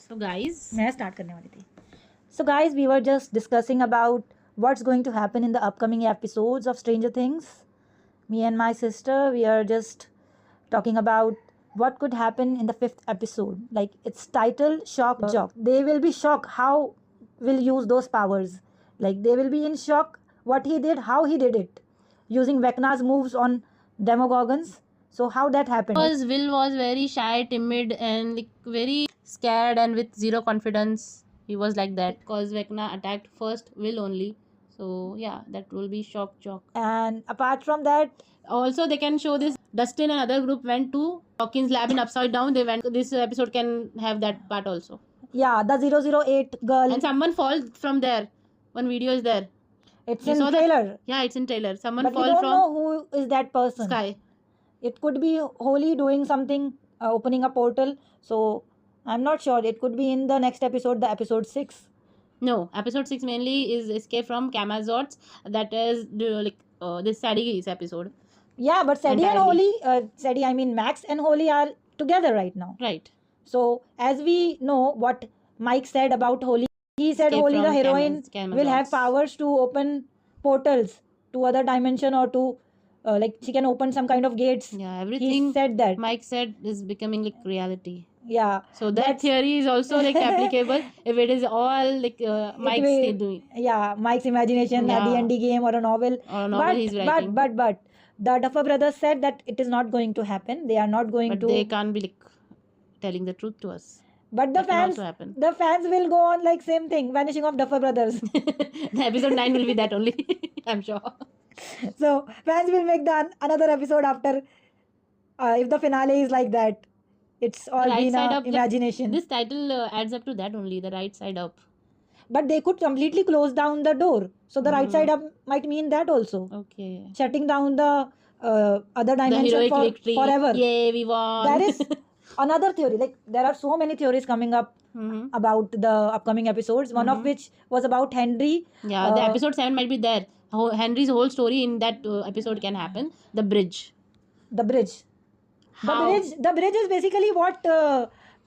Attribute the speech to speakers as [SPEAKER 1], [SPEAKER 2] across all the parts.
[SPEAKER 1] So guys,
[SPEAKER 2] मैं start करने वाली थी. So guys, we were just discussing about what's going to happen in the upcoming episodes of Stranger Things. Me and my sister, we are just talking about what could happen in the 5th episode. Like, it's titled Shock Jock. They will be shocked how will use those powers. Like, they will be in shock what he did, how he did it, using Vecna's moves on Demogorgons. So how that happened?
[SPEAKER 1] because Will was very shy, timid, and like very scared and with zero confidence. He was like that because Vecna attacked first Will only. So yeah, that will be shock jock.
[SPEAKER 2] And apart from that,
[SPEAKER 1] Also, they can show this. Dustin and other group went to Hawkins' lab in Upside Down. They went. This episode can have that part also.
[SPEAKER 2] yeah, the 008 girl.
[SPEAKER 1] And someone falls from there. One video is there.
[SPEAKER 2] It's
[SPEAKER 1] You
[SPEAKER 2] in
[SPEAKER 1] saw that?
[SPEAKER 2] trailer.
[SPEAKER 1] Yeah, it's in trailer. Someone
[SPEAKER 2] But we
[SPEAKER 1] fall
[SPEAKER 2] don't
[SPEAKER 1] from
[SPEAKER 2] know who is that person.
[SPEAKER 1] sky.
[SPEAKER 2] It could be Holly doing something, opening a portal. So I'm not sure. It could be in the next episode, the episode 6.
[SPEAKER 1] No, episode 6 mainly is escape from Camazotz. That is this Sadie's episode.
[SPEAKER 2] Yeah, but Sadie and
[SPEAKER 1] Entirely.
[SPEAKER 2] Holly, Max and Holly are together right now.
[SPEAKER 1] Right.
[SPEAKER 2] So as we know what Mike said about Holly, he said
[SPEAKER 1] Escape
[SPEAKER 2] Holly the
[SPEAKER 1] from
[SPEAKER 2] heroine
[SPEAKER 1] Camazotz.
[SPEAKER 2] will have powers to open portals to other dimension or to like she can open some kind of gates.
[SPEAKER 1] Yeah, everything
[SPEAKER 2] He said that.
[SPEAKER 1] Mike said is becoming like reality.
[SPEAKER 2] Yeah.
[SPEAKER 1] So that
[SPEAKER 2] That's-
[SPEAKER 1] theory is also like applicable if it is all like Mike's
[SPEAKER 2] will-
[SPEAKER 1] doing
[SPEAKER 2] Yeah, Mike's imagination, a
[SPEAKER 1] Yeah.
[SPEAKER 2] D&D game or a novel.
[SPEAKER 1] or a novel he's writing.
[SPEAKER 2] But the Duffer brothers said that it is not going to happen. They are not going
[SPEAKER 1] But
[SPEAKER 2] to.
[SPEAKER 1] they can't be like telling the truth to us.
[SPEAKER 2] But the
[SPEAKER 1] That can
[SPEAKER 2] fans,
[SPEAKER 1] also happen.
[SPEAKER 2] the fans will go on like same thing, vanishing of Duffer brothers.
[SPEAKER 1] The episode 9 will be that only. I'm sure.
[SPEAKER 2] So fans will make the another episode after. If the finale is like that, it's all
[SPEAKER 1] Right
[SPEAKER 2] been
[SPEAKER 1] side
[SPEAKER 2] a
[SPEAKER 1] up, like,
[SPEAKER 2] imagination.
[SPEAKER 1] This title adds up to that only, the right side up.
[SPEAKER 2] But they could completely close down the door. So the right side up might mean that also.
[SPEAKER 1] Okay.
[SPEAKER 2] Shutting down the other
[SPEAKER 1] The
[SPEAKER 2] dimension
[SPEAKER 1] heroic
[SPEAKER 2] for
[SPEAKER 1] victory.
[SPEAKER 2] forever.
[SPEAKER 1] Yay, we won.
[SPEAKER 2] That is another theory. Like, there are so many theories coming up
[SPEAKER 1] Mhm.
[SPEAKER 2] about the upcoming episodes. One of which was about Henry.
[SPEAKER 1] Yeah, the episode 7 might be there. Henry's whole story in that episode can happen. The bridge.
[SPEAKER 2] The bridge.
[SPEAKER 1] How?
[SPEAKER 2] The bridge is basically what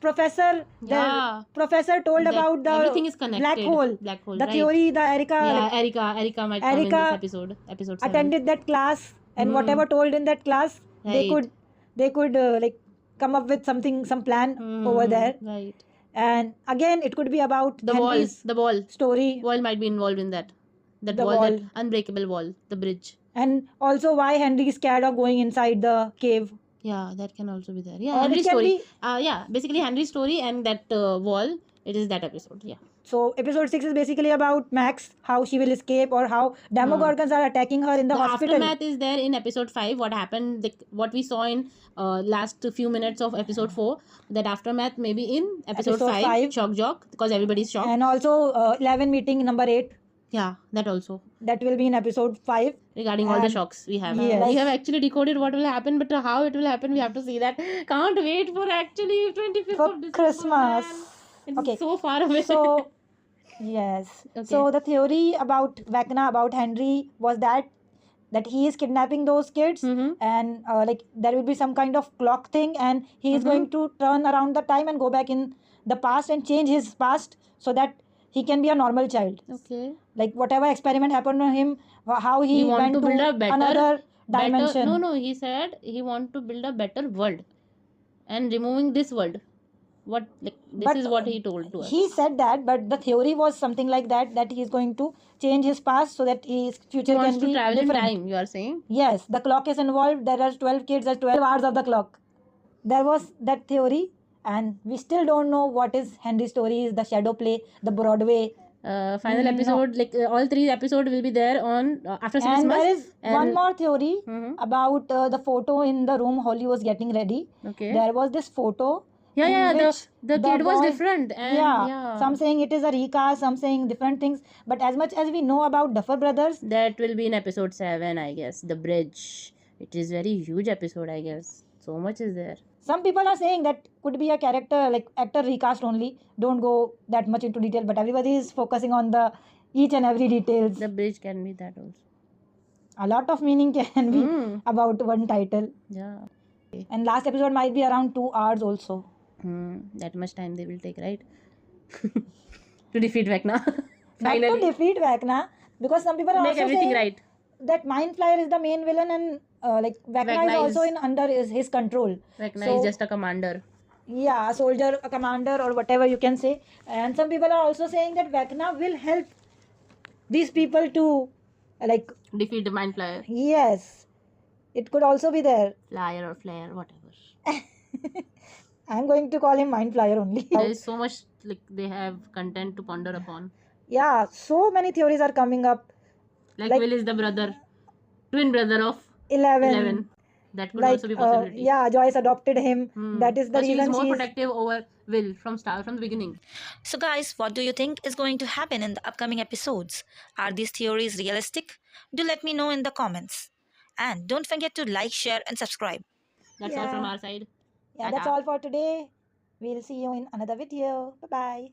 [SPEAKER 2] Professor
[SPEAKER 1] Yeah.
[SPEAKER 2] Professor told
[SPEAKER 1] That
[SPEAKER 2] about the
[SPEAKER 1] everything is connected.
[SPEAKER 2] black hole.
[SPEAKER 1] Black hole.
[SPEAKER 2] The
[SPEAKER 1] right.
[SPEAKER 2] theory, the Erica
[SPEAKER 1] Yeah, Erica might come in
[SPEAKER 2] Erica
[SPEAKER 1] this episode. Episode 7.
[SPEAKER 2] attended that class, and whatever told in that class, they
[SPEAKER 1] Right.
[SPEAKER 2] could like come up with some plan over there.
[SPEAKER 1] Right.
[SPEAKER 2] And again, it could be about
[SPEAKER 1] The
[SPEAKER 2] Henry's
[SPEAKER 1] walls. The wall.
[SPEAKER 2] story,
[SPEAKER 1] Wall might be involved in that. That
[SPEAKER 2] The
[SPEAKER 1] wall, that
[SPEAKER 2] wall.
[SPEAKER 1] unbreakable wall. The bridge.
[SPEAKER 2] and also why Henry is scared of going inside the cave.
[SPEAKER 1] Yeah, that can also be there. Yeah,
[SPEAKER 2] Or it
[SPEAKER 1] Henry's
[SPEAKER 2] can
[SPEAKER 1] story.
[SPEAKER 2] be-
[SPEAKER 1] Yeah, basically Henry's story and that wall. It is that episode. Yeah.
[SPEAKER 2] So episode 6 is basically about Max, how she will escape, or how Demogorgons are attacking her in the hospital.
[SPEAKER 1] aftermath is there in episode 5. What happened, like what we saw in last few minutes of episode 4. That aftermath maybe in episode 5.
[SPEAKER 2] 5.
[SPEAKER 1] Shock jock, because everybody's shocked.
[SPEAKER 2] And also 11 meeting number 8.
[SPEAKER 1] Yeah, that also.
[SPEAKER 2] That will be in episode 5.
[SPEAKER 1] Regarding all the
[SPEAKER 2] And-
[SPEAKER 1] shocks we have.
[SPEAKER 2] Yes.
[SPEAKER 1] We have actually decoded what will happen, but how it will happen, we have to see that. Can't wait for actually 25th
[SPEAKER 2] For
[SPEAKER 1] of December.
[SPEAKER 2] Christmas.
[SPEAKER 1] man. It's
[SPEAKER 2] Okay.
[SPEAKER 1] so far away.
[SPEAKER 2] So, yes.
[SPEAKER 1] Okay.
[SPEAKER 2] So the theory about Vecna, about Henry, was that he is kidnapping those kids,
[SPEAKER 1] Mhm.
[SPEAKER 2] and like there will be some kind of clock thing, and he is going to turn around the time and go back in the past and change his past so that he can be a normal child.
[SPEAKER 1] Okay.
[SPEAKER 2] Like whatever experiment happened to him, how he
[SPEAKER 1] He want
[SPEAKER 2] went
[SPEAKER 1] to build a better-
[SPEAKER 2] another dimension.
[SPEAKER 1] No, he said he want to build a better world and removing this world. What, like, this
[SPEAKER 2] But
[SPEAKER 1] is what he told to us.
[SPEAKER 2] He said that, but the theory was something like that he is going to change his past so that his future
[SPEAKER 1] He wants
[SPEAKER 2] can
[SPEAKER 1] to
[SPEAKER 2] be
[SPEAKER 1] travel
[SPEAKER 2] different.
[SPEAKER 1] in time, you are saying?
[SPEAKER 2] Yes, the clock is involved. There are 12 kids, there's 12 hours of the clock. There was that theory, and we still don't know what is Henry's story, is the shadow play, the Broadway.
[SPEAKER 1] Final
[SPEAKER 2] No.
[SPEAKER 1] episode, like all 3 episodes will be there on after Christmas.
[SPEAKER 2] And there is one
[SPEAKER 1] and-
[SPEAKER 2] more theory
[SPEAKER 1] Mhm.
[SPEAKER 2] about the photo in the room Holly was getting ready.
[SPEAKER 1] Okay.
[SPEAKER 2] There was this photo.
[SPEAKER 1] Yeah,
[SPEAKER 2] in which
[SPEAKER 1] the kid was
[SPEAKER 2] boy-
[SPEAKER 1] different. And
[SPEAKER 2] yeah, some saying it is a recast, some saying different things. But as much as we know about Duffer Brothers,
[SPEAKER 1] That will be in episode 7, I guess. The bridge. It is very huge episode, I guess. So much is there.
[SPEAKER 2] some people are saying that could be a character, like actor recast only. Don't go that much into detail, but everybody is focusing on the each and every details.
[SPEAKER 1] The bridge can be that also.
[SPEAKER 2] A lot of meaning can be
[SPEAKER 1] Mm.
[SPEAKER 2] about one title.
[SPEAKER 1] Yeah.
[SPEAKER 2] And last episode might be around 2 hours also.
[SPEAKER 1] That much time they will take, right? To defeat Vecna.
[SPEAKER 2] Not to
[SPEAKER 1] Finally.
[SPEAKER 2] defeat Vecna, because some people are
[SPEAKER 1] Make
[SPEAKER 2] also
[SPEAKER 1] everything
[SPEAKER 2] saying
[SPEAKER 1] right.
[SPEAKER 2] that Mind Flyer is the main villain, and like Vecna is
[SPEAKER 1] Vecna
[SPEAKER 2] also
[SPEAKER 1] is-
[SPEAKER 2] in under his control.
[SPEAKER 1] Vecna
[SPEAKER 2] So
[SPEAKER 1] is just a commander.
[SPEAKER 2] yeah, a soldier, a commander, or whatever you can say. And some people are also saying that Vecna will help these people to like,
[SPEAKER 1] Defeat the Mind Flyer.
[SPEAKER 2] yes, it could also be there.
[SPEAKER 1] Flyer or flare, whatever.
[SPEAKER 2] I'm going to call him Mind Flyer only.
[SPEAKER 1] There is so much like they have content to ponder upon.
[SPEAKER 2] Yeah, so many theories are coming up.
[SPEAKER 1] Like,
[SPEAKER 2] Like-
[SPEAKER 1] Will is the brother, twin brother of
[SPEAKER 2] 11.
[SPEAKER 1] 11. That could
[SPEAKER 2] Like,
[SPEAKER 1] also be possibility.
[SPEAKER 2] yeah, Joyce adopted him. That is the
[SPEAKER 1] But she is
[SPEAKER 2] reason
[SPEAKER 1] more
[SPEAKER 2] she's
[SPEAKER 1] protective over Will from the beginning.
[SPEAKER 2] So, guys, what do you think is going to happen in the upcoming episodes? Are these theories realistic? Do let me know in the comments. And don't forget to like, share, and subscribe.
[SPEAKER 1] That's all from our side.
[SPEAKER 2] Yeah, that's
[SPEAKER 1] Tata.
[SPEAKER 2] all for today. We'll see you in another video. Bye bye.